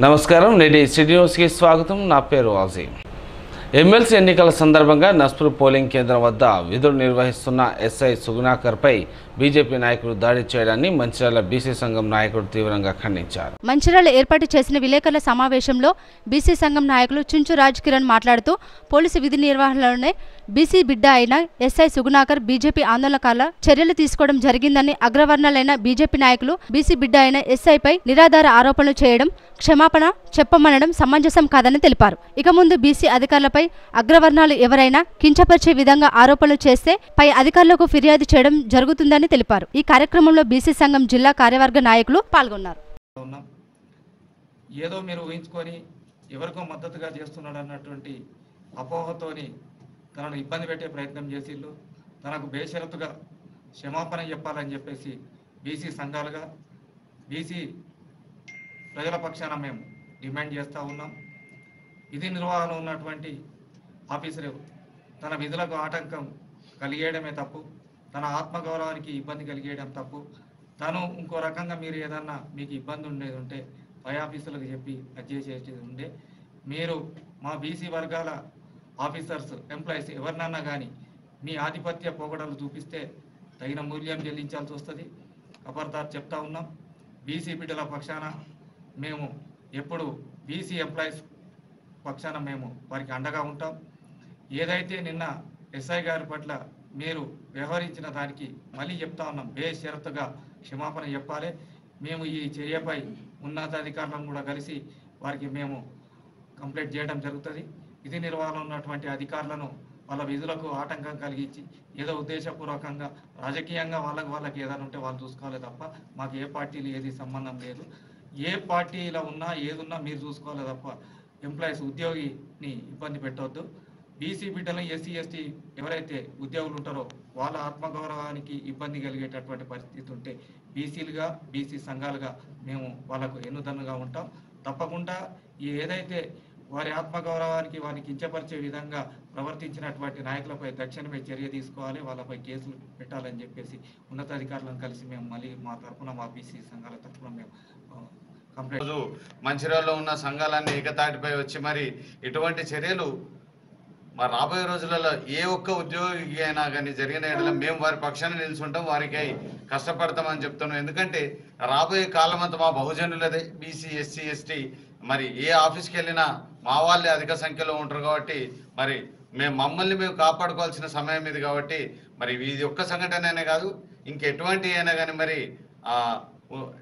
నమస్కారం నేటి సిటీ న్యూస్కి స్వాగతం. నా పేరు ఆజీం. ఎమ్మెల్సీ ఎన్నికల సందర్భంగా నస్పూర్ పోలింగ్ కేంద్రం వద్ద విధులు నిర్వహిస్తున్న ఎస్ఐ సుగుణాకర్పై బీజేపీ నాయకులు దాడి చేయడాన్ని మంచిర్యాల బీసీ సంఘం నాయకులు తీవ్రంగా ఖండించారు. మంచిర్యాల ఏర్పాటు చేసిన విలేకరుల సమావేశంలో బీసీ సంఘం నాయకులు చుంచు రాజ్ కిరణ్ మాట్లాడుతూ పోలీసు విధి నిర్వహణలోనే బీసీ బిడ్డ అయిన ఎస్ఐ సుగుణాకర్ బీజేపీ ఆందోళనకారుల చర్యలు తీసుకోవడం జరిగిందని, అగ్రవర్ణాలైన బీజేపీ నాయకులు బీసీ బిడ్డ అయిన ఎస్ఐపై నిరాధార ఆరోపణలు చేయడం, క్షమాపణ చెప్పమనడం సమంజసం కాదని తెలిపారు. ఇక ముందు బీసీ అధికారులపై అగ్రవర్ణాలు ఎవరైనా కించపరిచే విధంగా ఆరోపణలు చేస్తే పై అధికారులకు ఫిర్యాదు చేయడం జరుగుతుందని తెలిపారు. ఈ కార్యక్రమంలో బీసీ సంఘం జిల్లా కార్యవర్గ నాయకులు పాల్గొన్నారు. ఏదో మీరు ఊహించుకొని ఎవరికో మద్దతుగా చేస్తున్నాడు అన్నటువంటి అపోహతోని తనను ఇబ్బంది పెట్టే ప్రయత్నం చేసిళ్ళు. తనకు బేషరతుగా క్షమాపణ చెప్పాలని చెప్పేసి బీసీ సంఘాలుగా బీసీ ప్రజల పక్షాన మేము డిమాండ్ చేస్తూ ఉన్నాం. విధి నిర్వహణ ఉన్నటువంటి ఆఫీసరు తన విధులకు ఆటంకం కలిగేయడమే తప్పు, తన ఆత్మగౌరవానికి ఇబ్బంది కలిగేయడం తప్పు. తను ఇంకో రకంగా మీరు ఏదన్నా మీకు ఇబ్బంది ఉండేది ఉంటే పై ఆఫీసులకు చెప్పి అది చేసేది ఉండే, మీరు మా బీసీ వర్గాల ఆఫీసర్స్ ఎంప్లాయీస్ ఎవరినన్నా కానీ మీ ఆధిపత్య పోగడలు చూపిస్తే తగిన మూల్యం చెల్లించాల్సి వస్తుంది. ఖబర్దార్ చెప్తా ఉన్నాం. బీసీ బిడ్డల పక్షాన మేము ఎప్పుడు బీసీ ఎంప్లాయీస్ పక్షాన మేము వారికి అండగా ఉంటాం. ఏదైతే నిన్న ఎస్ఐ గారి పట్ల మీరు వ్యవహరించిన దానికి మళ్ళీ చెప్తా ఉన్నాం, బేషరతుగా క్షమాపణ చెప్పాలి. మేము ఈ చర్యపై ఉన్నతాధికారులను కూడా కలిసి వారికి మేము కంప్లైంట్ చేయడం జరుగుతుంది. విధి నిర్వహణ ఉన్నటువంటి అధికారులను వాళ్ళ విధులకు ఆటంకం కలిగించి ఏదో ఉద్దేశపూర్వకంగా రాజకీయంగా వాళ్ళకి ఏదైనా ఉంటే వాళ్ళు చూసుకోవాలి తప్ప మాకు ఏ పార్టీలు ఏది సంబంధం లేదు. ఏ పార్టీలో ఉన్నా ఏదున్నా మీరు చూసుకోవాలి తప్ప ఎంప్లాయీస్ ఉద్యోగిని ఇబ్బంది పెట్టవద్దు. బీసీ బిడ్డలు ఎస్సీ ఎస్టీ ఎవరైతే ఉద్యోగులు ఉంటారో వాళ్ళ ఆత్మగౌరవానికి ఇబ్బంది కలిగేటటువంటి పరిస్థితి ఉంటే బీసీలుగా బీసీ సంఘాలుగా మేము వాళ్ళకు ఎన్నుదన్నుగా ఉంటాం. తప్పకుండా ఏదైతే వారి ఆత్మగౌరవానికి వారిని కించపరిచే విధంగా ప్రవర్తించినటువంటి నాయకులపై తక్షణమే చర్య తీసుకోవాలి, వాళ్ళపై కేసులు పెట్టాలని చెప్పేసి ఉన్నతాధికారులను కలిసి మేము మళ్ళీ మా తరఫున మా బీసీ సంఘాల తరఫున మేము కంప్లైంట్. మంచిర్యాలలో ఉన్న సంఘాలన్నీ ఏకతాటిపై వచ్చి మరి ఇటువంటి చర్యలు మరి రాబోయే రోజులలో ఏ ఒక్క ఉద్యోగి అయినా కానీ జరిగిన ఏడలో మేము వారి పక్షాన నిలుచుంటాం, వారికి కష్టపడతామని చెప్తున్నాం. ఎందుకంటే రాబోయే కాలం అంతా మా బహుజనులదే, బీసీ ఎస్సీ ఎస్టీ మరి ఏ ఆఫీస్కి వెళ్ళినా మా వాళ్ళే అధిక సంఖ్యలో ఉంటారు. కాబట్టి మరి మమ్మల్ని మేము కాపాడుకోవాల్సిన సమయం ఇది. కాబట్టి మరి ఇది ఒక్క సంఘటన అయినా కాదు, ఇంకెటువంటి అయినా కానీ మరి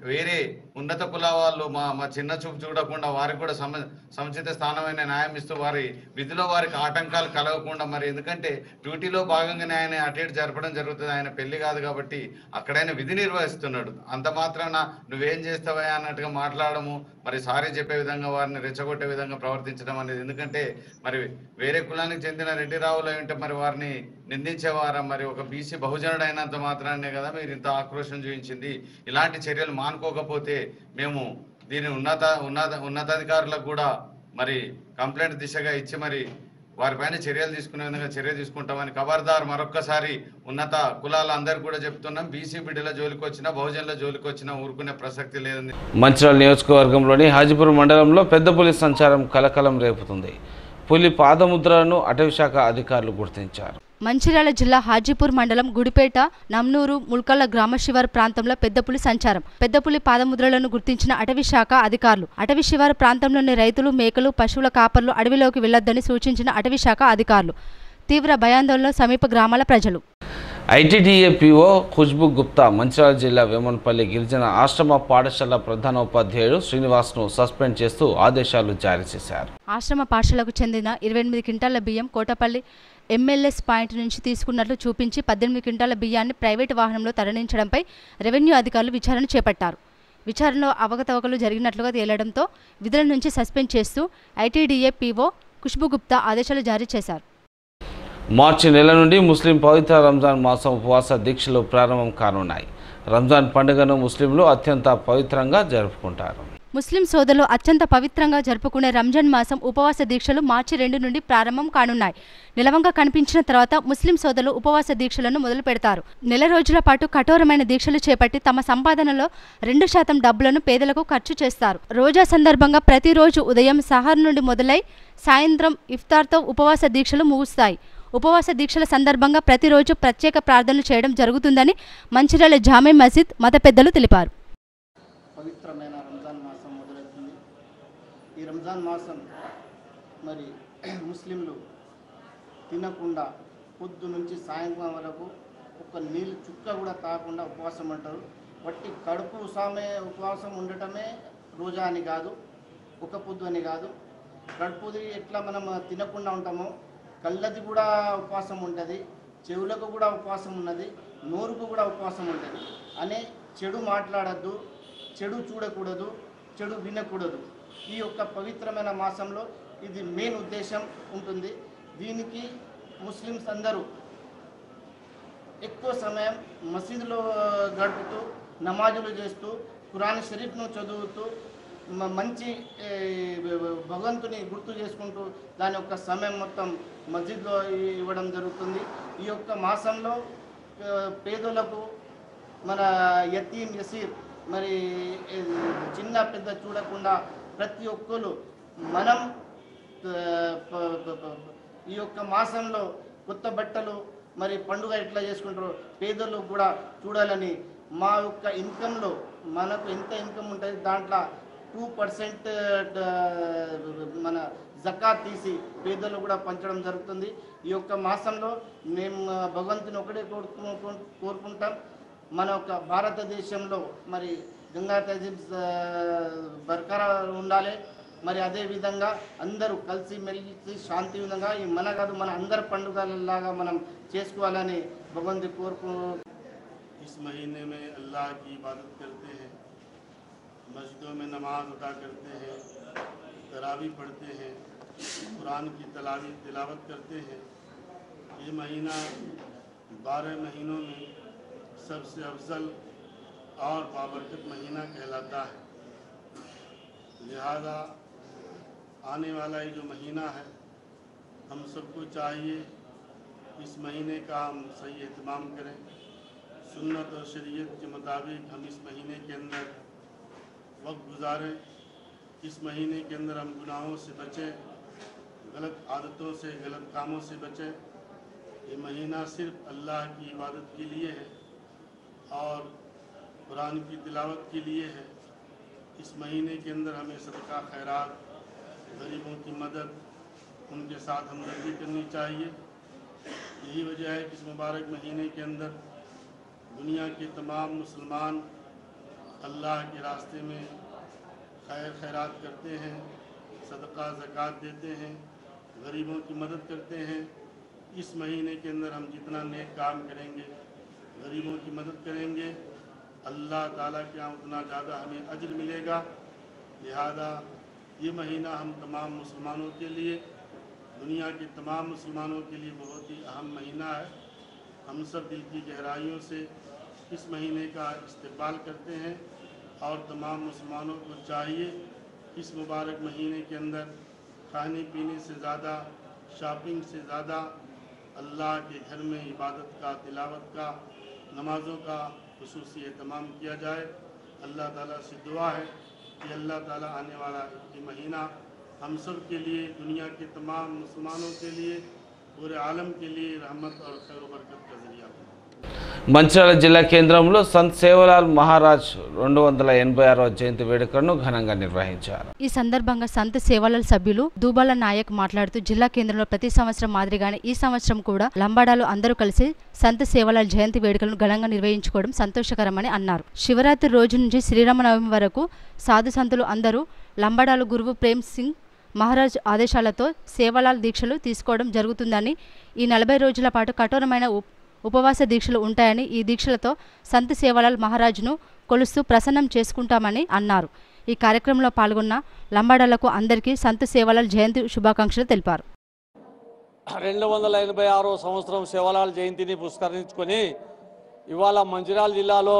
వేరే ఉన్నత కుల వాళ్ళు మా చిన్న చూపు చూడకుండా వారికి కూడా సముచిత స్థానమైన న్యాయం ఇస్తూ వారి విధిలో వారికి ఆటంకాలు కలగకుండా, మరి ఎందుకంటే డ్యూటీలో భాగంగానే ఆయన అటు ఇటు జరపడం జరుగుతుంది. ఆయన పెళ్లి కాదు కాబట్టి అక్కడైనా విధి నిర్వహిస్తున్నాడు. అంత మాత్రాన నువ్వేం చేస్తావా అన్నట్టుగా మాట్లాడము, మరి సారీ చెప్పే విధంగా వారిని రెచ్చగొట్టే విధంగా ప్రవర్తించడం అనేది. ఎందుకంటే మరి వేరే కులానికి చెందిన రెడ్డి రావులు ఉంటే మరి వారిని నిందించేవారా? మరి ఒక బీసీ బహుజనుడు అయినంత మాత్రాన్నే కదా మీరు ఇంత ఆక్రోషం చూపించింది. ఇలాంటి చర్యలు మానుకోకపోతే మేము దీన్ని ఉన్నతాధికారులకు కూడా మరి కంప్లైంట్ దిశగా ఇచ్చి మరి వారిపైన చర్యలు తీసుకునే విధంగా చర్య తీసుకుంటామని ఖబర్దార్ మరొక్కసారి ఉన్నత కులాల అందరూ కూడా చెప్తున్నాం. బీసీ బిడ్డల జోలికి వచ్చినా బహుజనుల జోలికి వచ్చినా ఊరుకునే ప్రసక్తి లేదని. మంచిర్యాల నియోజకవర్గంలోని హాజీపూర్ మండలంలో పెద్ద పులి సంచారం కలకలం రేపుతుంది. పులి పాదముద్రలను అటవీశాఖ అధికారులు గుర్తించారు. మంచిర్యాల జిల్లా హాజీపూర్ మండలం గుడిపేట నమ్నూరు ముల్కల్ల గ్రామ శివారు ప్రాంతంలో పెద్దపులి సంచారం. పెద్దపులి పాదముద్రలను గుర్తించిన అటవీ శాఖ అధికారులు అటవీ శివారు ప్రాంతంలోని రైతులు, మేకలు, పశువుల కాపర్లు అడవిలోకి వెళ్లొద్దని సూచించిన అటవీ శాఖ అధికారులు. తీవ్ర భయాందోళనలో సమీప గ్రామాల ప్రజలు. ఐటీడీఏ పీఓ ఖుష్బూ గుప్తా మంచిర్యాల జిల్లా వేమనపల్లి గిరిజన ఆశ్రమ పాఠశాల ప్రధానోపాధ్యాయుడు శ్రీనివాస్ను సస్పెండ్ చేస్తూ ఆదేశాలు జారీ చేశారు. ఆశ్రమ పాఠశాలకు చెందిన 28 క్వింటాల బియ్యం కోటపల్లి ఎంఎల్ఎస్ పాయింట్ నుంచి తీసుకున్నట్లు చూపించి 18 క్వింటాల బియ్యాన్ని ప్రైవేటు వాహనంలో తరలించడంపై రెవెన్యూ అధికారులు విచారణ చేపట్టారు. విచారణలో అవకతవకలు జరిగినట్లుగా తేలడంతో విధుల నుంచి సస్పెండ్ చేస్తూ ఐటీడీఏ పీఓ ఖుష్బూ గుప్తా ఆదేశాలు జారీ చేశారు. మార్చి నెల నుండి ముస్లిం పవిత్ర రంజాన్ మాసం ఉపవాస దీక్షలు ప్రారంభం కానున్నాయి. రంజాన్ పండుగను ముస్లింలు అత్యంత పవిత్రంగా జరుపుకుంటారు. ముస్లిం సోదరులు అత్యంత పవిత్రంగా జరుపుకునే రంజాన్ మాసం ఉపవాస దీక్షలు మార్చి 2 నుండి ప్రారంభం కానున్నాయి. నిలవంగా కనిపించిన తర్వాత ముస్లిం సోదరులు ఉపవాస దీక్షలను మొదలు పెడతారు. నెల రోజుల పాటు కఠోరమైన దీక్షలు చేపట్టి తమ సంపాదనలో 2% డబ్బులను పేదలకు ఖర్చు చేస్తారు. రోజా సందర్భంగా ప్రతిరోజు ఉదయం సహర్ నుండి మొదలై సాయంత్రం ఇఫ్తార్తో ఉపవాస దీక్షలు ముగుస్తాయి. ఉపవాస దీక్షల సందర్భంగా ప్రతిరోజు ప్రత్యేక ప్రార్థనలు చేయడం జరుగుతుందని మంచిర్యాల జామే మసీద్ మత పెద్దలు తెలిపారు. పవిత్రమైన రంజాన్ మాసం మొదలవుతుంది. ఈ రంజాన్ మాసం మరి ముస్లింలు తినకుండా పొద్దు నుంచి సాయంత్రం వరకు ఒక నీళ్ళు చుక్క కూడా తాగకుండా ఉపవాసం అంటారు. వట్టి కడుపు ఉపవాసం ఉండటమే రోజా అని కాదు, ఒక పొద్దు అని కాదు. కడుపుది ఎట్లా మనం తినకుండా ఉంటామో కళ్ళది కూడా ఉపవాసం ఉంటుంది, చెవులకు కూడా ఉపవాసం ఉన్నది, నోరుకు కూడా ఉపవాసం ఉంటుంది. అనే చెడు మాట్లాడద్దు, చెడు చూడకూడదు, చెడు వినకూడదు. ఈ యొక్క పవిత్రమైన మాసంలో ఇది మెయిన్ ఉద్దేశం ఉంటుంది. దీనికి ముస్లిమ్స్ అందరూ ఎక్కువ సమయం మసీదులో గడుపుతూ నమాజులు చేస్తూ ఖురాన్ షరీఫ్ను చదువుతూ మంచి భగవంతుని గుర్తు చేసుకుంటూ దాని యొక్క సమయం మొత్తం మస్జిద్లో ఇవ్వడం జరుగుతుంది. ఈ యొక్క మాసంలో పేదలకు మన యతీం యసీర్ మరి చిన్న పెద్ద చూడకుండా ప్రతి ఒక్కరు మనం ఈ యొక్క మాసంలో కొత్త బట్టలు మరి పండుగ ఎట్లా చేసుకుంటారో పేదలు కూడా చూడాలని మా యొక్క ఇన్కంలో మనకు ఎంత ఇన్కమ్ ఉంటుంది దాంట్లో 2% మన జకాత్ తీసి పేదలు కూడా పంచడం జరుగుతుంది. ఈ యొక్క మాసంలో మేము భగవంతుని ఒకటే కోరుకుంటాం, మన యొక్క భారతదేశంలో మరి గంగా తహజీబ్ బర్కరార్ ఉండాలి. మరి అదేవిధంగా అందరూ కలిసి మెలిసి శాంతి విధంగా ఈ మన కాదు మన అందరి పండుగలలాగా మనం చేసుకోవాలని భగవంతుని కోరుకు. इस महीने में अल्लाह की इबादत करते हैं, मस्जिदों में नमाज अदा करते हैं, तरावी पढ़ते हैं, कुरान की तिलावत करते हैं। ये महीना 12 महीनों में सबसे अफजल और बाबरकत महीना कहलाता है। लिहाजा आने वाला ये जो महीना है हम सबको चाहिए इस महीने का हम सही एहतमाम करें, सुन्नत और शरीयत के मुताबिक हम इस महीने के अंदर वक्त गुजारें। इस महीने के अंदर हम गुनाहों से बचें, गलत आदतों से, गलत कामों से बचें। ये महीना सिर्फ अल्लाह की इबादत के लिए है और कुरान की तिलावत के लिए है। इस महीने के अंदर हमें सदका खैरात, गरीबों की मदद, उनके साथ हमदर्दी करनी चाहिए। यही वजह है कि इस मुबारक महीने के अंदर दुनिया के तमाम मुसलमान अल्लाह के रास्ते में खैरात करते हैं, सदका ज़कात देते हैं, गरीबों की मदद करते हैं। इस महीने के अंदर हम जितना नेक काम करेंगे, गरीबों की मदद करेंगे, अल्लाह ताला के यहाँ उतना ज़्यादा हमें अज्र मिलेगा। लिहाजा ये महीना हम तमाम मुसलमानों के लिए, दुनिया के तमाम मुसलमानों के लिए बहुत ही अहम महीना है। हम सब दिल की गहराइयों से इस महीने का इस्तकबाल करते हैं और तमाम मुसलमानों को चाहिए इस मुबारक महीने के अंदर खाने पीने से ज़्यादा, शॉपिंग से ज़्यादा अल्लाह के घर में इबादत का, तिलावत का, नमाज़ों का खुसूसी एहतमाम किया जाए। अल्लाह ताला से दुआ है कि अल्लाह ताला आने वाला ये महीना हम सब के लिए, दुनिया के तमाम मुसलमानों के लिए, पूरे आलम के लिए रहमत और खैर बरकत का ज़रिया बने। మంచిర్యాల జిల్లా కేంద్రంలో సంత్ సేవలాల్ మహారాజ్ 286వ జయంతి వేడుకలను ఘనంగా నిర్వహించారు. ఈ సందర్భంగా సంత్ సేవలాల్ సభ్యులు దూబాల నాయక్ మాట్లాడుతూ జిల్లా కేంద్రంలో ప్రతి సంవత్సరం మాదిరిగానే ఈ సంవత్సరం కూడా లంబాడాలు అందరూ కలిసి సంత్ సేవలాల్ జయంతి వేడుకలను ఘనంగా నిర్వహించుకోవడం సంతోషకరమని అన్నారు. శివరాత్రి రోజు నుంచి శ్రీరామనవమి వరకు సాధు సంతులు అందరూ లంబాడాలు గురువు ప్రేమ్ సింగ్ మహారాజ్ ఆదేశాలతో సేవలాల్ దీక్షలు తీసుకోవడం జరుగుతుందని, ఈ 40 రోజుల పాటు కఠోరమైన ఉపవాస దీక్షలు ఉంటాయని, ఈ దీక్షలతో సంత్ సేవలాల్ మహారాజ్ను కొలుస్తూ ప్రసన్నం చేసుకుంటామని అన్నారు. ఈ కార్యక్రమంలో పాల్గొన్న లంబాడాలకు అందరికీ సంత్ సేవలాల్ జయంతి శుభాకాంక్షలు తెలిపారు. 286వ సంవత్సరం సేవలాల్ జయంతిని పురస్కరించుకొని ఇవాళ మంచిర్యాల జిల్లాలో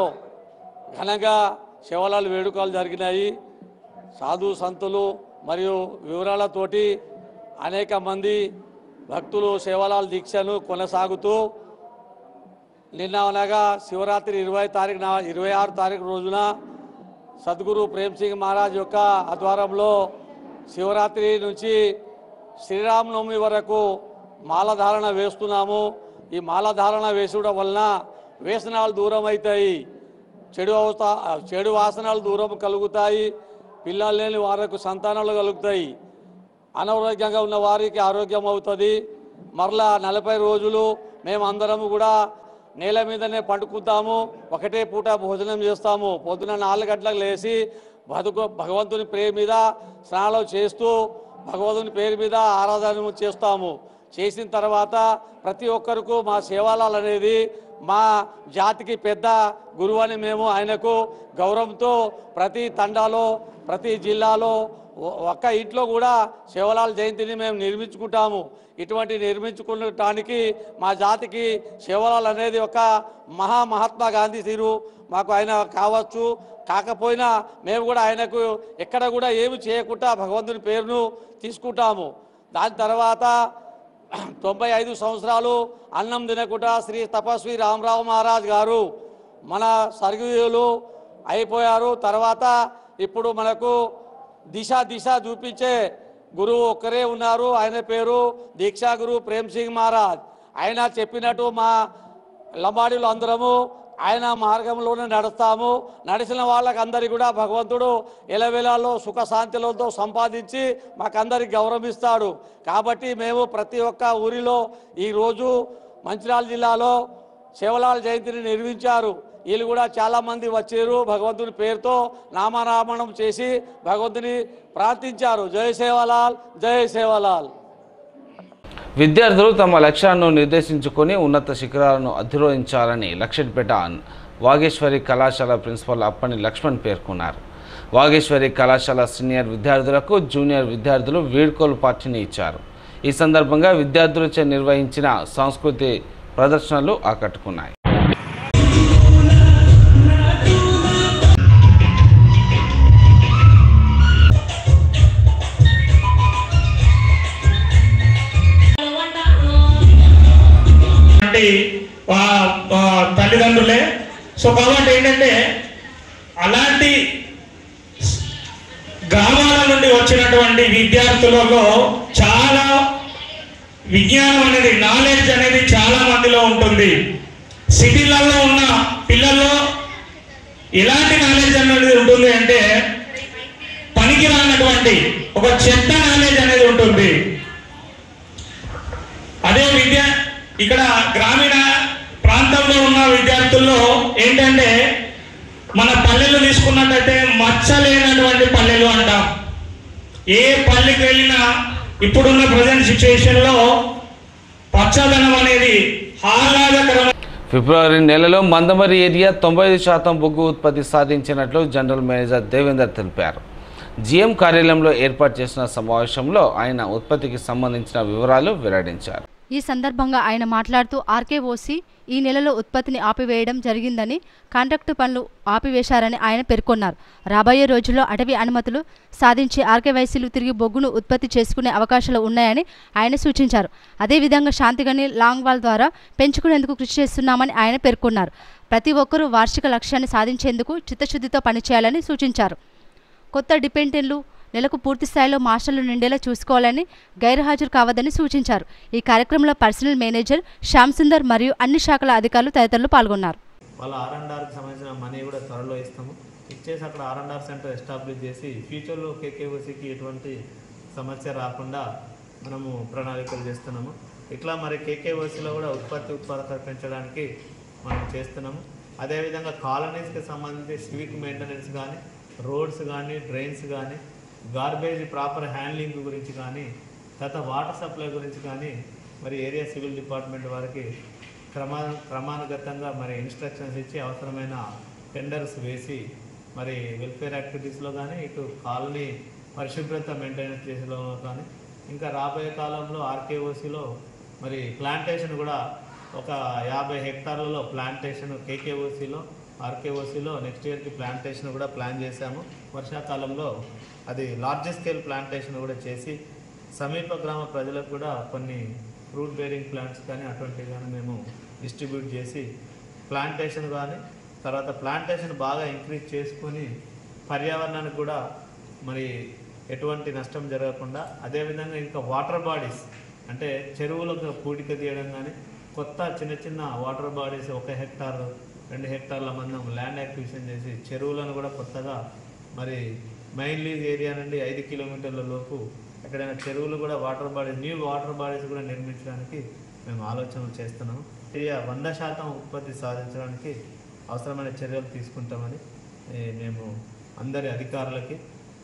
ఘనంగా సేవలాల్ వేడుకలు జరిగినాయి. సాధు సంతులు మరియు వివరాలతోటి అనేక మంది భక్తులు సేవలాల్ దీక్షను కొనసాగుతూ నిన్న అనగా శివరాత్రి 26 తారీఖు రోజున సద్గురు ప్రేమ్ సింగ్ మహారాజ్ యొక్క ఆధ్వర్యంలో శివరాత్రి నుంచి శ్రీరామనవమి వరకు మాలధారణ వేస్తున్నాము. ఈ మాలధారణ వేసడం వలన వ్యసనాలు దూరం అవుతాయి, చెడు వాసనలు దూరం కలుగుతాయి, పిల్లలు లేని వారికి సంతానాలు కలుగుతాయి, అనారోగ్యంగా ఉన్న వారికి ఆరోగ్యం అవుతుంది. మరలా 40 రోజులు మేమందరము కూడా నేల మీదనే పండుకుంటాము, ఒకటే పూట భోజనం చేస్తాము. పొద్దున 4 గంటలకు లేచి భగవంతుని పేరు మీద స్నానాలు చేస్తూ భగవంతుని పేరు మీద ఆరాధన చేస్తాము. చేసిన తర్వాత ప్రతి ఒక్కరికి మా సేవాలాల్ అనేది మా జాతికి పెద్ద గురువు అని మేము ఆయనకు గౌరవంతో ప్రతి తండాలో ప్రతి జిల్లాలో ఒక్క ఇంట్లో కూడా సేవలాల్ జయంతిని మేము నిర్మించుకుంటాము. ఇటువంటి నిర్మించుకోవటానికి మా జాతికి సేవలాల్ అనేది ఒక మహాత్మా గాంధీ తీరు మాకు ఆయన కావచ్చు. కాకపోయినా మేము కూడా ఆయనకు ఎక్కడ కూడా ఏమి చేయకుండా భగవంతుని పేరును తీసుకుంటాము. దాని తర్వాత 95 సంవత్సరాలు అన్నం తినకుండా శ్రీ తపస్వి రామరావు మహారాజ్ గారు మన స్వర్గీయులు అయిపోయారు. తర్వాత ఇప్పుడు మనకు దిశ చూపించే గురువు ఒక్కరే ఉన్నారు, ఆయన పేరు దీక్షా గురు ప్రేమ్ సింగ్ మహారాజ్. ఆయన చెప్పినట్టు మా లంబాడీలు అందరము ఆయన మార్గంలోనే నడుస్తాము. నడిచిన వాళ్ళకందరికీ కూడా భగవంతుడు ఎలవేళలో సుఖశాంతులతో సంపాదించి మాకందరికి గౌరవిస్తాడు. కాబట్టి మేము ప్రతి ఒక్క ఊరిలో ఈరోజు మంచిర్యాల జిల్లాలో సేవలాల్ జయంతిని నిర్వహించారు. వీళ్ళు కూడా చాలామంది వచ్చారు, భగవంతుని పేరుతో నామనామణం చేసి భగవంతుని ప్రార్థించారు. జై సేవలాల్, జై సేవలాల్. విద్యార్థులు తమ లక్ష్యాలను నిర్దేశించుకొని ఉన్నత శిఖరాలను అధిరోహించాలని లక్షిట్పేట వాగేశ్వరి కళాశాల ప్రిన్సిపల్ అప్పని లక్ష్మణ్ పేర్కొన్నారు. వాగేశ్వరి కళాశాల సీనియర్ విద్యార్థులకు జూనియర్ విద్యార్థులు వీడ్కోలు పార్టీని ఇచ్చారు. ఈ సందర్భంగా విద్యార్థులచే నిర్వహించిన సంస్కృతి ప్రదర్శనలు ఆకట్టుకున్నాయి. తల్లిదండ్రులే. సో కాబట్టి ఏంటంటే అలాంటి గ్రామాల నుండి వచ్చినటువంటి విద్యార్థులలో చాలా విజ్ఞానం అనేది, నాలెడ్జ్ అనేది చాలా మందిలో ఉంటుంది. సిటీలలో ఉన్న పిల్లల్లో ఎలాంటి నాలెడ్జ్ అనేది ఉంటుంది అంటే పనికి రానటువంటి ఒక చెత్త నాలెడ్జ్ అనేది ఉంటుంది. అదే విద్య ఇక్కడ గ్రామీణ ప్రాంతంలో ఉన్న విద్యార్థుల్లో ఏంటంటే మన పల్లెలు తీసుకున్నట్టయితే మచ్చలేనటువంటి పల్లెలు అంటాం. ఏ పల్లెకి వెళ్ళినా ఇప్పుడున్న ప్రజెంట్ సిచ్యువేషన్ లో పచ్చదనం అనేది ఆహ్లాదకరమైన. ఫిబ్రవరి నెలలో మందమరి ఏరియా 95% బొగ్గు ఉత్పత్తి సాధించినట్లు జనరల్ మేనేజర్ దేవేందర్ తెలిపారు. జీఎం కార్యాలయంలో ఏర్పాటు చేసిన సమావేశంలో ఆయన ఉత్పత్తికి సంబంధించిన వివరాలు వెల్లడించారు. ఈ సందర్భంగా ఆయన మాట్లాడుతూ ఆర్కేఓసి ఈ నెలలో ఉత్పత్తిని ఆపివేయడం జరిగిందని, కాంట్రాక్టు పనులు ఆపివేశారని ఆయన పేర్కొన్నారు. రాబోయే రోజుల్లో అటవీ అనుమతులు సాధించి ఆర్కేవైసీలు తిరిగి బొగ్గును ఉత్పత్తి చేసుకునే అవకాశాలు ఉన్నాయని ఆయన సూచించారు. అదేవిధంగా శాంతిగని లాంగ్ వాల్ ద్వారా పెంచుకునేందుకు కృషి చేస్తున్నామని ఆయన పేర్కొన్నారు. ప్రతి ఒక్కరూ వార్షిక లక్ష్యాన్ని సాధించేందుకు చిత్తశుద్ధితో పనిచేయాలని సూచించారు. కొత్త డిపెండెంట్లు నెలకు పూర్తి స్థాయిలో మాస్టర్లు నిండేలా చూసుకోవాలని, గైర్హాజరు కావద్దని సూచించారు. ఈ కార్యక్రమంలో పర్సనల్ మేనేజర్ శ్యామ్ సుందర్ మరియు అన్ని శాఖల అధికారులు తదితరులు పాల్గొన్నారు. వాళ్ళ R&Rకి సంబంధించిన మనీ కూడా త్వరలో ఇస్తాము. ఇచ్చేసి అక్కడ R&R సెంటర్ ఎస్టాబ్లిష్ చేసి ఫ్యూచర్లో కేకేఓసికి ఎటువంటి సమస్య రాకుండా మనము ప్రణాళికలు చేస్తున్నాము. ఇట్లా మరి కేకేఓసిలో కూడా ఉత్పాదకత పెంచడానికి మనం చేస్తున్నాము. అదేవిధంగా కాలనీస్కి సంబంధించి సివిక్ మెయింటెనెన్స్ కానీ, రోడ్స్ కానీ, డ్రైన్స్ కానీ, గార్బేజ్ ప్రాపర్ హ్యాండ్లింగ్ గురించి కానీ, తర్వాత వాటర్ సప్లై గురించి కానీ మరి ఏరియా సివిల్ డిపార్ట్మెంట్ వారికి క్రమానుగతంగా మరి ఇన్స్ట్రక్షన్స్ ఇచ్చి అవసరమైన టెండర్స్ వేసి మరి వెల్ఫేర్ యాక్టివిటీస్లో కానీ, ఇటు కాలనీ పరిశుభ్రత మెయింటెనెన్స్ చేసేలో కానీ, ఇంకా రాబోయే కాలంలో ఆర్కేఓసిలో మరి ప్లాంటేషన్ కూడా ఒక 50 హెక్టార్లలో ప్లాంటేషన్ కేకేఓసిలో ఆర్కేఓసిలో నెక్స్ట్ ఇయర్కి ప్లాంటేషన్ కూడా ప్లాన్ చేశాము. వర్షాకాలంలో అది లార్జ్ స్కేల్ ప్లాంటేషన్ కూడా చేసి సమీప గ్రామ ప్రజలకు కూడా కొన్ని ఫ్రూట్ బేరింగ్ ప్లాంట్స్ కానీ అటువంటివి కానీ మేము డిస్ట్రిబ్యూట్ చేసి ప్లాంటేషన్ కానీ తర్వాత ప్లాంటేషన్ బాగా ఇంక్రీజ్ చేసుకొని పర్యావరణానికి కూడా మరి ఎటువంటి నష్టం జరగకుండా, అదేవిధంగా ఇంకా వాటర్ బాడీస్ అంటే చెరువులకు పూడిక తీయడం కానీ కొత్త చిన్న చిన్న వాటర్ బాడీస్ 1 హెక్టార్ 2 హెక్టార్ల మందం ల్యాండ్ యాక్విజిషన్ చేసి చెరువులను కూడా కొత్తగా మరి మెయిన్ లీజ్ ఏరియా నుండి 5 కిలోమీటర్ల లోపు ఎక్కడైనా చెరువులు కూడా న్యూ వాటర్ బాడీస్ కూడా నిర్మించడానికి మేము ఆలోచనలు చేస్తున్నాము. 100% ఉత్పత్తి సాధించడానికి అవసరమైన చర్యలు తీసుకుంటామని మేము అందరి అధికారులకి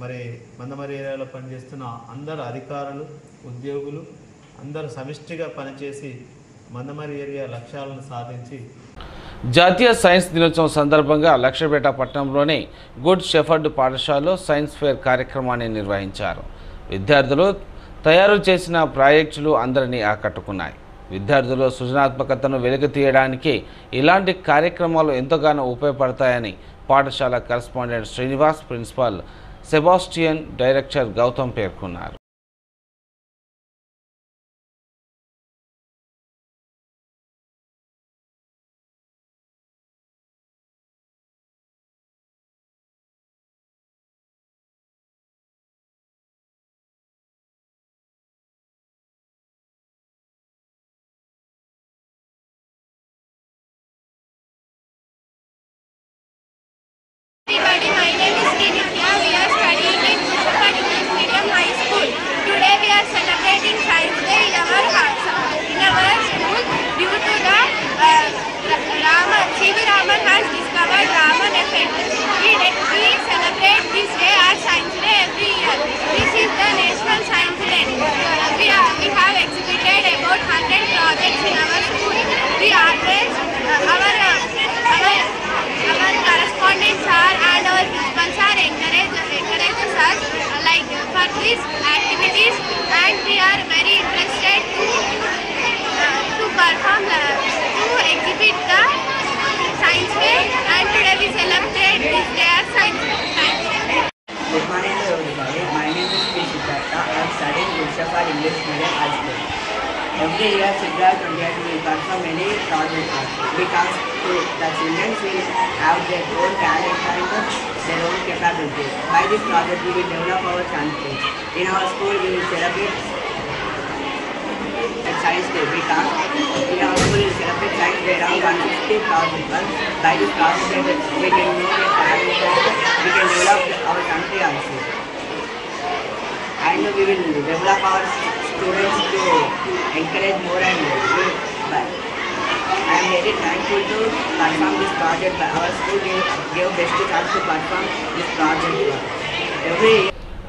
మరి మందమరి ఏరియాలో పనిచేస్తున్న అందరు అధికారులు ఉద్యోగులు అందరూ సమిష్టిగా పనిచేసి మందమరి ఏరియా లక్ష్యాలను సాధించి జాతీయ సైన్స్ దినోత్సవం సందర్భంగా లక్షపేట పట్టణంలోని గుడ్ షెఫర్డ్ పాఠశాలలో సైన్స్ ఫేర్ కార్యక్రమాన్ని నిర్వహించారు. విద్యార్థులు తయారు చేసిన ప్రాజెక్టులు అందరినీ ఆకట్టుకున్నాయి. విద్యార్థులు సృజనాత్మకతను వెలికి తీయడానికి ఇలాంటి కార్యక్రమాలు ఎంతగానో ఉపయోగపడతాయని పాఠశాల correspondent Srinivas, principal Sebastian, director Gautam పేర్కొన్నారు. Everybody, my name is Nitya. We are studying in Pushpa English Medium High School. Today we are celebrating Science Day in our school due to the C.V. Raman has discovered Raman effect. We celebrate this day as Science Day every year. This is the National Science Day. We have exhibited about 100 projects in our school. We always our correspondents are and our principals are encourages us like for these activities, and we are very interested to perform to exhibit the science fair, and today we celebrate this day as science fair. Good morning to everybody. My name is P. Siddhartha. I am studying Pushpa English Medium High School. Every year, Sidra 28 will perform many projects because the children will have their own talent and their own capabilities. By this project, we will develop our country. In our school, we will celebrate Science Day because in our school, we will celebrate Science Day around 150 projects. By this project, we can know their talent and we can develop our country also. And we will develop our students to encourage more and more. But I am very thankful to perform this project. Our school gave best chance to perform this project. Every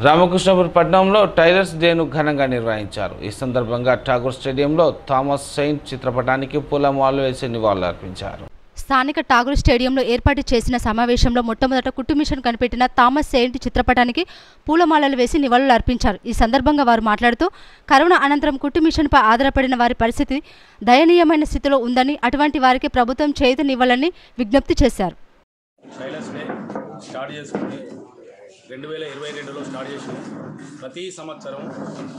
Ramakrishnapur పట్టణంలో tailors డేను ఘనంగా నిర్వహించారు. ఈ సందర్భంగా ఠాగూర్ స్టేడియంలో Thomas Saint చిత్రపటానికి పూలమాలలు వేసి నివాళులర్పించారు. స్థానిక ఠాగూర్ స్టేడియంలో ఏర్పాటు చేసిన సమావేశంలో మొట్టమొదట కుట్టు మిషన్ కనిపెట్టిన థామస్ సెయింట్ చిత్రపటానికి పూలమాలలు వేసి నివాళులు అర్పించారు. ఈ సందర్భంగా వారు మాట్లాడుతూ కరోనా అనంతరం కుట్టు మిషన్పై ఆధారపడిన వారి పరిస్థితి దయనీయమైన స్థితిలో ఉందని, అటువంటి వారికి ప్రభుత్వం చేయూతనివ్వాలని విజ్ఞప్తి చేశారు. 2022లో స్టార్ట్ చేసినాం. ప్రతి సంవత్సరం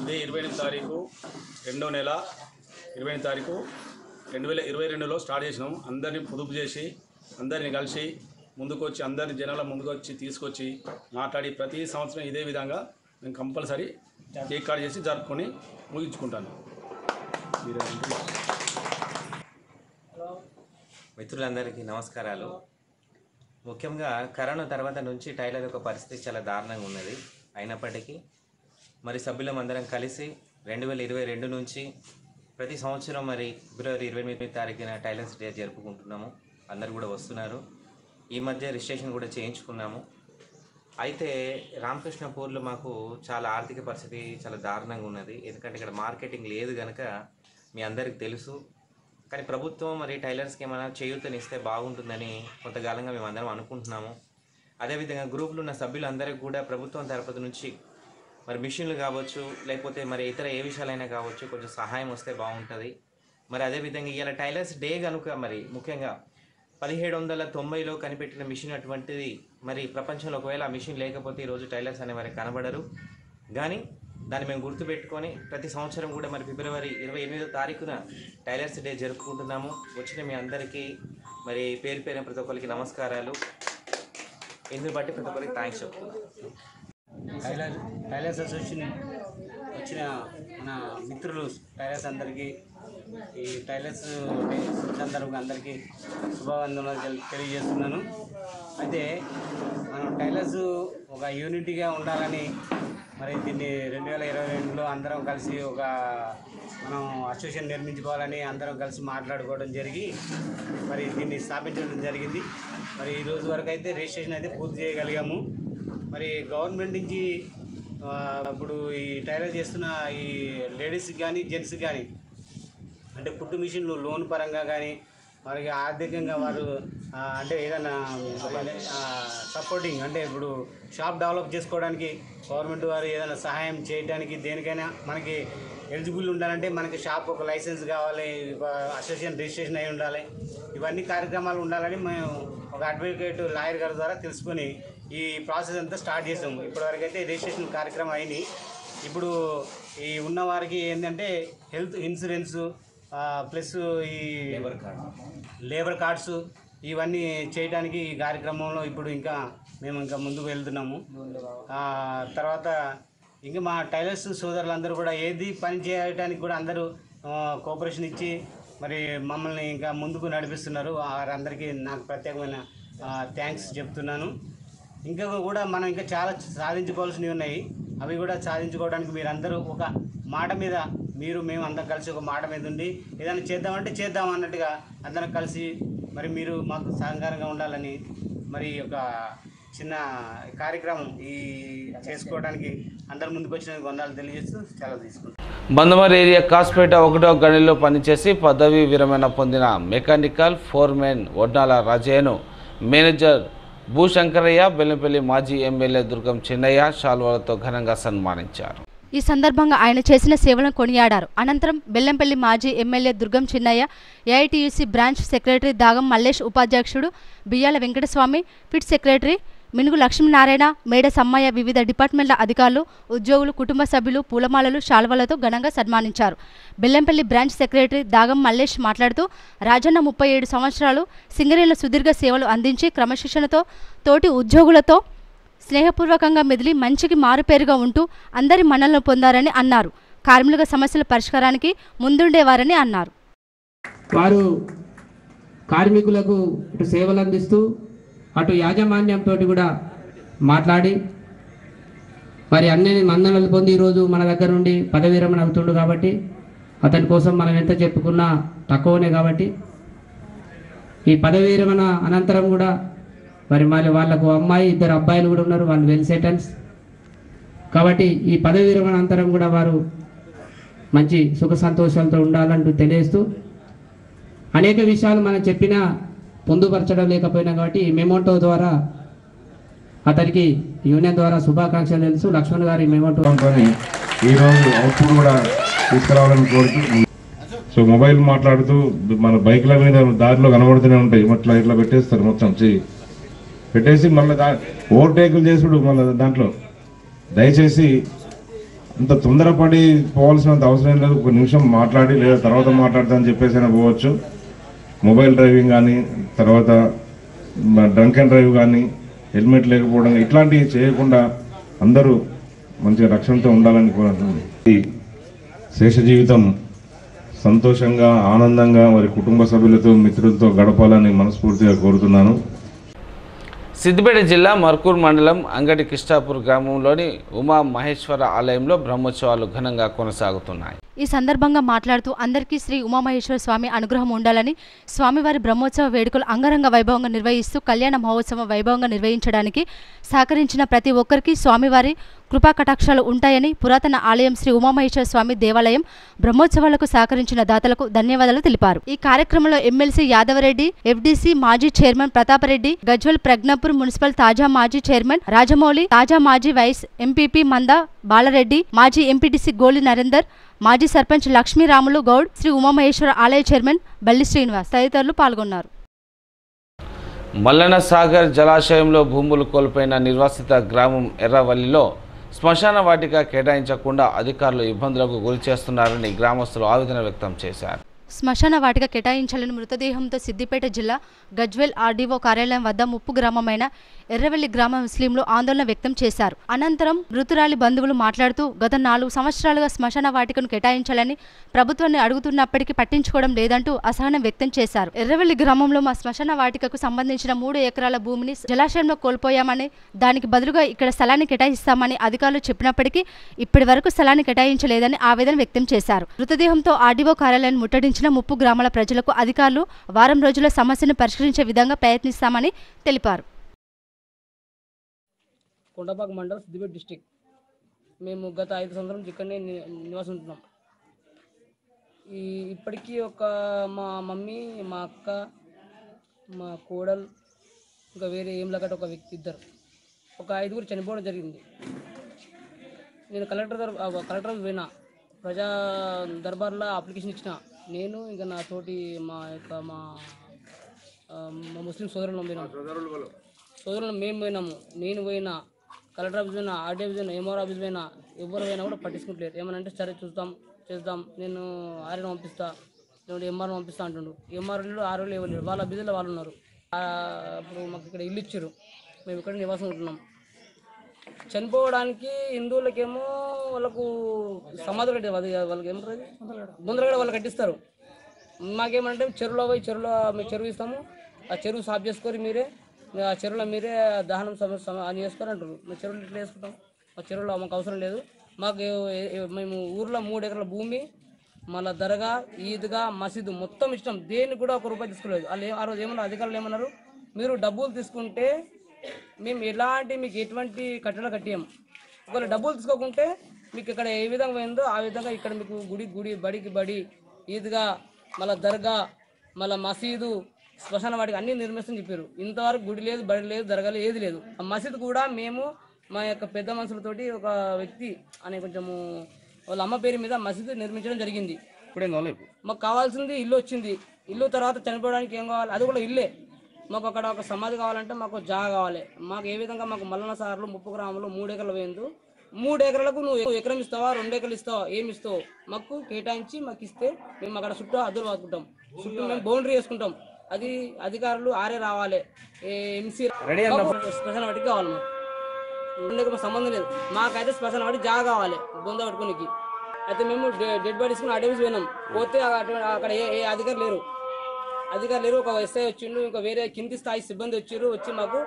ఇదే 28 తారీఖు 2వ నెల 28 తారీఖు 2022లో స్టార్ట్ చేసినాం. అందరినీ పొదుపు చేసి అందరిని కలిసి ముందుకొచ్చి అందరిని జనాల ముందుకొచ్చి తీసుకొచ్చి మాట్లాడి ప్రతి సంవత్సరం ఇదే విధంగా నేను కంపల్సరీ కేక్ కట్ చేసి జరుపుకొని ముగించుకుంటాను. మిత్రులందరికీ నమస్కారాలు. ముఖ్యంగా కరోనా తర్వాత నుంచి టైలర్ యొక్క పరిస్థితి చాలా దారుణంగా ఉన్నది. అయినప్పటికీ మరి సభ్యులమందరం కలిసి 2022 నుంచి ప్రతి సంవత్సరం మరి ఫిబ్రవరి 28వ తారీఖున టైలర్స్ డే జరుపుకుంటున్నాము. అందరు కూడా వస్తున్నారు. ఈ మధ్య రిజిస్ట్రేషన్ కూడా చేయించుకున్నాము. అయితే రామకృష్ణపూర్లో మాకు చాలా ఆర్థిక పరిస్థితి చాలా దారుణంగా ఉన్నది. ఎందుకంటే ఇక్కడ మార్కెటింగ్ లేదు కనుక మీ అందరికీ తెలుసు. కానీ ప్రభుత్వం మరి టైలర్స్కి ఏమైనా చేయూతనిస్తే బాగుంటుందని కొంతకాలంగా మేము అందరం అనుకుంటున్నాము. అదేవిధంగా గ్రూపులో ఉన్న సభ్యులందరికీ కూడా ప్రభుత్వం తరపున నుంచి మరి మిషన్లు కావచ్చు, లేకపోతే మరి ఇతర ఏ విషయాలైనా కావచ్చు, కొంచెం సహాయం వస్తే బాగుంటుంది. మరి అదేవిధంగా ఇవాళ టైలర్స్ డే కనుక మరి ముఖ్యంగా 1790లో కనిపెట్టిన మిషన్ అటువంటిది. మరి ప్రపంచంలో ఒకవేళ ఆ మిషన్ లేకపోతే ఈరోజు టైలర్స్ అనే వారికి కనబడరు. కానీ దాన్ని మేము గుర్తుపెట్టుకొని ప్రతి సంవత్సరం కూడా మరి ఫిబ్రవరి 28వ తారీఖున టైలర్స్ డే జరుపుకుంటున్నాము. వచ్చిన మీ అందరికీ మరి పేరు పేరున ప్రతి ఒక్కరికి నమస్కారాలు. ఇందుని బట్టి ప్రతి ఒక్కరికి థ్యాంక్స్ చెప్తున్నాను. టైలర్స్ అసోసియేషన్ వచ్చిన మన మిత్రులు టైలర్స్ అందరికీ ఈ టైలర్స్ డే సందర్భంగా అందరికీ శుభవందనాలు తెలియజేస్తున్నాను. అయితే మనం టైలర్స్ ఒక యూనిటీగా ఉండాలని మరి దీన్ని 2022లో అందరం కలిసి ఒక మనం అసోసియేషన్ నిర్మించుకోవాలని అందరం కలిసి మాట్లాడుకోవడం జరిగి మరి దీన్ని స్థాపించడం జరిగింది. మరి ఈ రోజు వరకు అయితే రిజిస్ట్రేషన్ అయితే పూర్తి చేయగలిగాము. మరి గవర్నమెంట్ నుంచి ఇప్పుడు ఈ టైలర్ చేస్తున్న ఈ లేడీస్కి కానీ జెంట్స్కి కానీ అంటే కుట్టు మిషన్లు లోన్ పరంగా కానీ మరి ఆర్థికంగా వారు అంటే ఏదైనా సపోర్టింగ్ అంటే ఇప్పుడు షాప్ డెవలప్ చేసుకోవడానికి గవర్నమెంట్ వారు ఏదైనా సహాయం చేయడానికి దేనికైనా మనకి ఎలిజిబుల్ ఉండాలంటే మనకి షాప్ ఒక లైసెన్స్ కావాలి, అసోసియేషన్ రిజిస్ట్రేషన్ అయి ఉండాలి. ఇవన్నీ కార్యక్రమాలు ఉండాలని మేము ఒక అడ్వకేట్ లాయర్ గారి ద్వారా తెలుసుకొని ఈ ప్రాసెస్ అంతా స్టార్ట్ చేసాము. ఇప్పటివరకు అయితే రిజిస్ట్రేషన్ కార్యక్రమం అయింది. ఇప్పుడు ఈ ఉన్నవారికి ఏంటంటే హెల్త్ ఇన్సూరెన్స్ ప్లస్ ఈ లేబర్ కార్డ్స్ ఇవన్నీ చేయడానికి ఈ కార్యక్రమంలో ఇప్పుడు మేము ఇంకా ముందుకు వెళ్తున్నాము. తర్వాత ఇంకా మా టైలర్స్ సోదరులందరూ కూడా ఏది పని చేయడానికి కూడా అందరూ కోఆపరేషన్ ఇచ్చి మరి మమ్మల్ని ఇంకా ముందుకు నడిపిస్తున్నారు. వారందరికీ నాకు ప్రత్యేకమైన థ్యాంక్స్ చెప్తున్నాను. ఇంకా కూడా మనం ఇంకా చాలా సాధించుకోవాల్సినవి ఉన్నాయి. అవి కూడా సాధించుకోవడానికి మీరందరూ ఒక మాట మీద మేము అందరం కలిసి ఒక మాట మీద ఉండి ఏదైనా చేద్దామంటే చేద్దాం అన్నట్టుగా అందరం కలిసి మరి మీరు మాకు సహకారంగా ఉండాలని మరి ఒక చిన్న కార్యక్రమం ఈ చేసుకోవడానికి అందరి ముందుకు వచ్చినందుకు వందనాలు తెలియజేస్తూ సెలవు తీసుకుంటాం. బందమర్ ఏరియా కాస్పేట 1వ గనిలో పనిచేసి పదవీ విరమణ పొందిన మెకానికల్ ఫోర్మెన్ వడ్డాల రాజయ్యను మేనేజర్ భూశంకరయ్య, బెల్లంపల్లి మాజీ ఎమ్మెల్యే దుర్గం చిన్నయ్య శాల్వాలతో ఘనంగా సన్మానించారు. ఈ సందర్భంగా ఆయన చేసిన సేవలను కొనియాడారు. అనంతరం బెల్లంపల్లి మాజీ MLA Durgam Chinnaiah, AITUC branch secretary దాగం Mallesh, ఉపాధ్యక్షుడు బియ్యాల వెంకటస్వామి, పిట్ సెక్రటరీ మినుగు లక్ష్మీనారాయణ, మేడ సమ్మయ్య, వివిధ డిపార్ట్మెంట్ల అధికారులు, ఉద్యోగులు, కుటుంబ సభ్యులు పూలమాలలు, శాల్వలతో ఘనంగా సన్మానించారు. బెల్లంపల్లి బ్రాంచ్ సెక్రటరీ దాగం మల్లేష్ మాట్లాడుతూ రాజన్న 37 సంవత్సరాలు సింగరేణిలో సుదీర్ఘ సేవలు అందించి క్రమశిక్షణతో తోటి ఉద్యోగులతో స్నేహపూర్వకంగా మెదిలి మంచికి మారుపేరుగా ఉంటూ అందరి మన్ననలు పొందారని అన్నారు. కార్మికుల సమస్యల పరిష్కారానికి ముందుండేవారని అన్నారు. వారు కార్మికులకు ఇటు సేవలు అందిస్తూ అటు యాజమాన్యంతో కూడా మాట్లాడి మరి అన్ని మన్ననలు పొంది ఈరోజు మన దగ్గర నుండి పదవీ విరమణ అవుతుండు. కాబట్టి అతని కోసం మనం ఎంత చెప్పుకున్నా తక్కువనే. కాబట్టి ఈ పదవీ విరమణ అనంతరం కూడా మరి మళ్ళీ వాళ్ళకు అమ్మాయి 2 అబ్బాయిలు కూడా ఉన్నారు, వాళ్ళు వెల్ సెటిల్స్. కాబట్టి ఈ పదవీ విరమణ అనంతరం కూడా వారు మంచి సుఖ సంతోషాలతో ఉండాలంటూ తెలియజేస్తూ అనేక విషయాలు మనం చెప్పినా పొందుపరచడం లేకపోయినా కాబట్టి ఈ మెమోటో ద్వారా అతనికి యూనియన్ ద్వారా శుభాకాంక్షలు తెలుసు. లక్ష్మణ్ గారి మెమోటో ఈరోజు అవుట్పుట్ కూడా తీసుకురావాలని కోరుతూ సో మొబైల్ మాట్లాడుతూ మన బైక్ల మీద దారిలో కనబడుతూనే ఉంటాయి. ఇట్లా పెట్టేస్తారు, మొత్తం పెట్టేసి మళ్ళీ ఓవర్టేకులు చేసుడు. మళ్ళీ దాంట్లో దయచేసి అంత తొందరపడి పోవాల్సినంత అవసరం లేదు. ఒక నిమిషం మాట్లాడి లేదా తర్వాత మాట్లాడతా అని చెప్పేసి అయినా పోవచ్చు. మొబైల్ డ్రైవింగ్ కానీ, తర్వాత డ్రంక్ అండ్ డ్రైవ్ కానీ, హెల్మెట్ లేకపోవడం ఇట్లాంటివి చేయకుండా అందరూ మంచిగా రక్షణతో ఉండాలని కోరుతుంది. శేష జీవితం సంతోషంగా, ఆనందంగా వారి కుటుంబ సభ్యులతో, మిత్రులతో గడపాలని మనస్ఫూర్తిగా కోరుతున్నాను. సిద్దిపేట జిల్లా మర్కూర్ మండలం అంగటి కిష్టాపూర్ గ్రామంలోని ఉమా మహేశ్వర ఆలయంలో బ్రహ్మోత్సవాలు ఘనంగా కొనసాగుతున్నాయి. ఈ సందర్భంగా మాట్లాడుతూ అందరికీ శ్రీ ఉమామహేశ్వర స్వామి అనుగ్రహం ఉండాలని, స్వామివారి బ్రహ్మోత్సవ వేడుకలు అంగరంగ వైభవంగా నిర్వహిస్తూ కళ్యాణ మహోత్సవం వైభవంగా నిర్వహించడానికి సహకరించిన ప్రతి ఒక్కరికి స్వామివారి కృపా కటాక్షాలు ఉంటాయని, పురాతన ఆలయం శ్రీ ఉమామహేశ్వర స్వామి దేవాలయం బ్రహ్మోత్సవాలకు సహకరించిన దాతలకు ధన్యవాదాలు తెలిపారు. ఈ కార్యక్రమంలో ఎమ్మెల్సీ యాదవరెడ్డి, ఎఫ్డీసీ మాజీ చైర్మన్ ప్రతాపరెడ్డి, గజ్వల్ ప్రజ్ఞాపూర్ మున్సిపల్ తాజా మాజీ చైర్మన్ రాజమౌళి, తాజా మాజీ వైస్ ఎంపీపీ మంద బాలరెడ్డి, మాజీ ఎంపీటీసీ గోలి నరేందర్, మాజీ సర్పంచ్ లక్ష్మీరాములు గౌడ్, శ్రీ ఉమామహేశ్వర ఆలయ చైర్మన్ బల్లి శ్రీనివాస్ తదితరులు పాల్గొన్నారు. మల్లన సాగర్ జలాశయంలో భూములు కోల్పోయిన నిర్వాసిత గ్రామం ఎర్రవల్లిలో శ్మశాన వాటిక కేటాయించకుండా అధికారులు ఇబ్బందులకు గురి చేస్తున్నారని గ్రామస్తులు ఆవేదన వ్యక్తం చేశారు. శ్మశాన వాటిక కేటాయించాలని మృతదేహంతో సిద్దిపేట జిల్లా గజ్వేల్ ఆర్డీఓ కార్యాలయం వద్ద ముప్పు గ్రామమైన ఎర్రవెల్లి గ్రామ ముస్లింలు ఆందోళన వ్యక్తం చేశారు. అనంతరం మృతురాలి బంధువులు మాట్లాడుతూ గత 4 సంవత్సరాలుగా శ్మశాన వాటికను కేటాయించాలని ప్రభుత్వాన్ని అడుగుతున్నప్పటికీ పట్టించుకోవడం లేదంటూ అసహనం వ్యక్తం చేశారు. ఎర్రవెల్లి గ్రామంలో మా శ్మశాన వాటికకు సంబంధించిన 3 ఎకరాల భూమిని జలాశయంలో కోల్పోయామని, దానికి బదులుగా ఇక్కడ స్థలాన్ని కేటాయిస్తామని అధికారులు చెప్పినప్పటికీ ఇప్పటి వరకు స్థలాన్ని కేటాయించలేదని ఆవేదన వ్యక్తం చేశారు. మృతదేహంతో ఆర్డీఓ కార్యాలయాన్ని ముట్టడించిన ముప్పు గ్రామాల ప్రజలకు అధికారులు వారం రోజుల సమస్యను పరిష్కరించే విధంగా ప్రయత్నిస్తామని తెలిపారు. కొండపాక మండలం సిద్దిపేట డిస్టిక్. మేము గత 5 సంవత్సరాల నుంచి ఇక్కడనే నివాసం ఉంటున్నాం. ఇప్పటికీ మా మమ్మీ, మా అక్క, మా కోడలు, ఇంకా వేరే ఏంలగట్ట ఒక వ్యక్తి, ఇద్దరు, ఒక 5గురు చనిపోవడం జరిగింది. నేను కలెక్టర్ పోయినా, ప్రజా దర్బార్లో అప్లికేషన్ ఇచ్చిన. నేను ఇంకా నా తోటి మా ముస్లిం సోదరులు మేము పోయినాము. నేను పోయినా, కలెక్టర్ ఆఫీస్ పోయినా, ఆర్డీ ఆఫీస్ పోయినా, ఎంఆర్ ఆఫీస్ పోయినా, ఎవరు పోయినా కూడా పట్టించుకుంటలేరు. ఏమనంటే సరే చేద్దాం, నేను ఆర్ఏని పంపిస్తా, నేను ఎంఆర్ని పంపిస్తా అంటుండు. ఎంఆర్లు ఆర్ఓలు ఇవ్వలేరు, వాళ్ళ బిజీలో వాళ్ళు ఉన్నారు. ఇప్పుడు మాకు ఇక్కడ ఇల్లు ఇచ్చారు, మేము ఇక్కడ నివాసం ఉంటున్నాం. చనిపోవడానికి హిందువులకేమో వాళ్ళకు సమాధులు కట్టారు, వాళ్ళకి ఏమంటారు బొందరగడ వాళ్ళు కట్టిస్తారు. మాకేమంటే చెరువులో పోయి చెరువు ఇస్తాము, ఆ చెరువు సాఫ్ చేసుకొని మీరే ఆ చెరువులో మీరే దహనం అని చేసుకొని అంటారు. మేము చెరువులు ఇట్లా వేసుకుంటాం, ఆ చెరువులో మాకు అవసరం లేదు. మాకు మేము ఊర్లో 3 ఎకరాల భూమి, మళ్ళీ దర్గా, ఈద్గా, మసీదు మొత్తం ఇష్టం. దేనికి కూడా 1 రూపాయి తీసుకోలేదు. వాళ్ళు ఆ రోజు ఏమన్నారు, అధికారులు ఏమన్నారు, మీరు డబ్బులు తీసుకుంటే మేము మీకు ఎటువంటి కట్టడం కట్టాము, ఒకవేళ డబ్బులు తీసుకోకుంటే మీకు ఇక్కడ ఏ విధంగా పోయిందో ఆ విధంగా ఇక్కడ మీకు గుడి, బడికి బడి, ఈద్గా, మళ్ళీ దర్గా, మళ్ళీ మసీదు, శ్మశాన వాటికి అన్ని నిర్మిస్తామని చెప్పారు. ఇంతవరకు గుడి లేదు, బడి లేదు, దర్గా లేదు, ఏది లేదు. ఆ మసీదు కూడా మేము మా యొక్క పెద్ద మనుషులతోటి ఒక వ్యక్తి అనే కొంచెము వాళ్ళ అమ్మ పేరు మీద మసీదు నిర్మించడం జరిగింది. మాకు కావాల్సింది ఇల్లు వచ్చింది. ఇల్లు తర్వాత చనిపోవడానికి ఏం కావాలి, అది కూడా ఇల్లే. మాకు అక్కడ ఒక సమాధి కావాలంటే మాకు జాగా కావాలి. మాకు ఏ విధంగా మాకు మల్లన సార్లు ముప్పు గ్రామంలో 3 ఎకరాలు పోయింది. 3 ఎకరాలకు నువ్వు ఎకరం ఇస్తావా, 2 ఎకరాలు ఇస్తావా, ఏమి ఇస్తావు మాకు కేటాయించి మాకు ఇస్తే మేము అక్కడ చుట్టూ అద్దులు పాతుకుంటాం, చుట్టూ మేము బౌండరీ వేసుకుంటాం. అది అధికారులు ఆరే రావాలి, ఎంసీ శ్మశాన వాటికి కావాలి. మాకు సంబంధం లేదు, మాకైతే శ్మశాన వాటికి జాగా కావాలి బొంద పట్టుకోనికి. అయితే మేము డెడ్ బాడీ తీసుకుని అడవికి పోయినాం. పోతే అక్కడ ఏ అధికారులు లేరు. ఒక ఎస్ఐ వచ్చిండు, ఇంకా వేరే కింది స్థాయి సిబ్బంది వచ్చారు. వచ్చి మాకు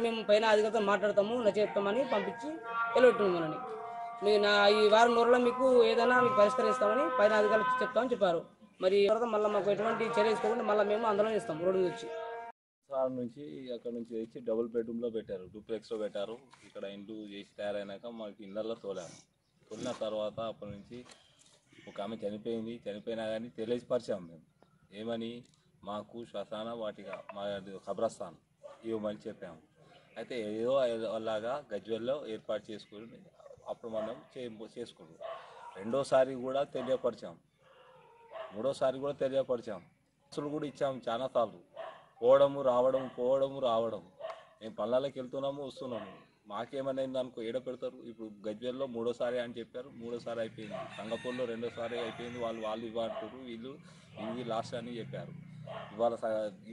మేము పైన అధికారులతో మాట్లాడతాము, చెప్తామని పంపించి వెళ్ళొట్టున్నామని. ఈ వారం రోజుల్లో మీకు ఏదైనా మీకు పరిష్కరిస్తామని పైన అధికారులు చెప్తామని చెప్పారు. మరి తర్వాత మళ్ళీ మాకు ఎటువంటి చర్య తీసుకోకుండా మళ్ళీ మేము ఆందోళన చేస్తాం రోడ్డు వచ్చి. సార్ నుంచి అక్కడ నుంచి తెచ్చి డబుల్ బెడ్రూమ్లో పెట్టారు, డూప్లెక్స్లో పెట్టారు. ఇక్కడ ఇండ్లు చేసి తయారైనాక మాకు ఇళ్ళల్లో తోలిన తర్వాత అప్పటి నుంచి ఒక ఆమె చనిపోయినా కానీ తెలియపరిచాము మేము. ఏమని, మాకు శ్మశాన వాటిక మా ఖబ్రస్థాన్ ఇవ్వమని చెప్పాము. అయితే ఏదో అలాగా గజ్వేల్లో ఏర్పాటు చేసుకుని అప్పుడు మనం చేసుకున్నాం. రెండోసారి కూడా తెలియపరిచాం, మూడోసారి కూడా తెలియపరిచాం, అసలు కూడా ఇచ్చాము చాలా సార్లు. పోవడము రావడం మేము పనులకి వెళ్తున్నాము, వస్తున్నాము. మాకేమైంది అనుకో ఏడ పెడతారు. ఇప్పుడు గజ్వేల్లో 3ఓసారి అని చెప్పారు, 3ఓసారి అయిపోయింది. సంగపూర్లో 2ఓసారి అయిపోయింది. వాళ్ళు ఇవ్వంటారు, వీళ్ళు ఇది లాస్ట్ అని చెప్పారు.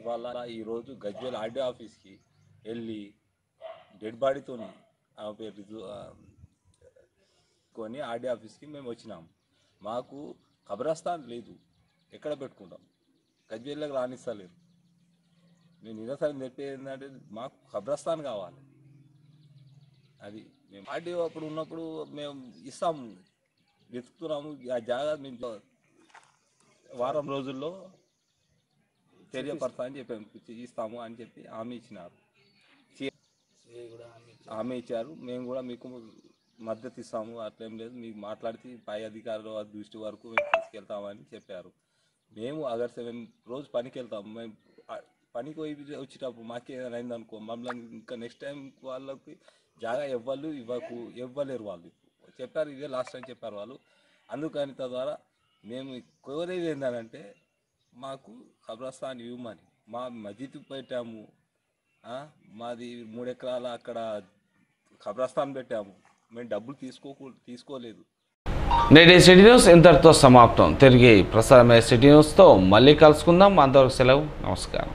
ఇవాళ ఈరోజు గజ్వేల్ ఆర్డీ ఆఫీస్కి వెళ్ళి డెడ్ బాడీతో ఆమె పేరు కొని ఆర్డీ ఆఫీస్కి మేము వచ్చినాము. మాకు ఖబ్రస్థాన్ లేదు, ఎక్కడ పెట్టుకుంటాం, గజ్వేల్లోకి రానిస్తలేరు. మేము నిరసన చెప్పేది ఏంటంటే మాకు ఖబ్రస్థాన్ కావాలి. అది మేము ఆర్డీ అప్పుడు ఉన్నప్పుడు మేము ఇస్తాము, వెతుకుతున్నాము. ఆ జాగా మేము వారం రోజుల్లో తెలియపడతా అని చెప్పాము, ఇస్తాము అని చెప్పి హామీ ఇచ్చారు. మేము కూడా మీకు మద్దతు ఇస్తాము, అట్లేం లేదు, మీకు మాట్లాడితే పై అధికారుల దృష్టి వరకు మేము తీసుకెళ్తామని చెప్పారు. మేము ఆగస్టు మేము రోజు పనికి వెళ్తాము. మేము పనికి వచ్చేటప్పుడు మాకు ఏదైనా అయిందనుకో మమ్మల్ని ఇంకా నెక్స్ట్ టైం వాళ్ళకి జాగా ఇవ్వలేరు. వాళ్ళు చెప్పారు, ఇదే లాస్ట్ టైం చెప్పారు వాళ్ళు. అందుకని తద్వారా మేము కోరేది ఏంటంటే మాకు ఖబ్రస్థాన్ ఇవ్వమని. మా మస్జిద్ పెట్టాము, మాది 3 ఎకరాల అక్కడ ఖబరస్థాన్ పెట్టాము, మేము డబ్బులు తీసుకోలేదు. నేటి సిటీ న్యూస్ ఇంతటితో సమాప్తం. తిరిగి ప్రసారమయ్యే సిటీ న్యూస్తో మళ్ళీ కలుసుకుందాం. అంతవరకు సెలవు. నమస్కారం.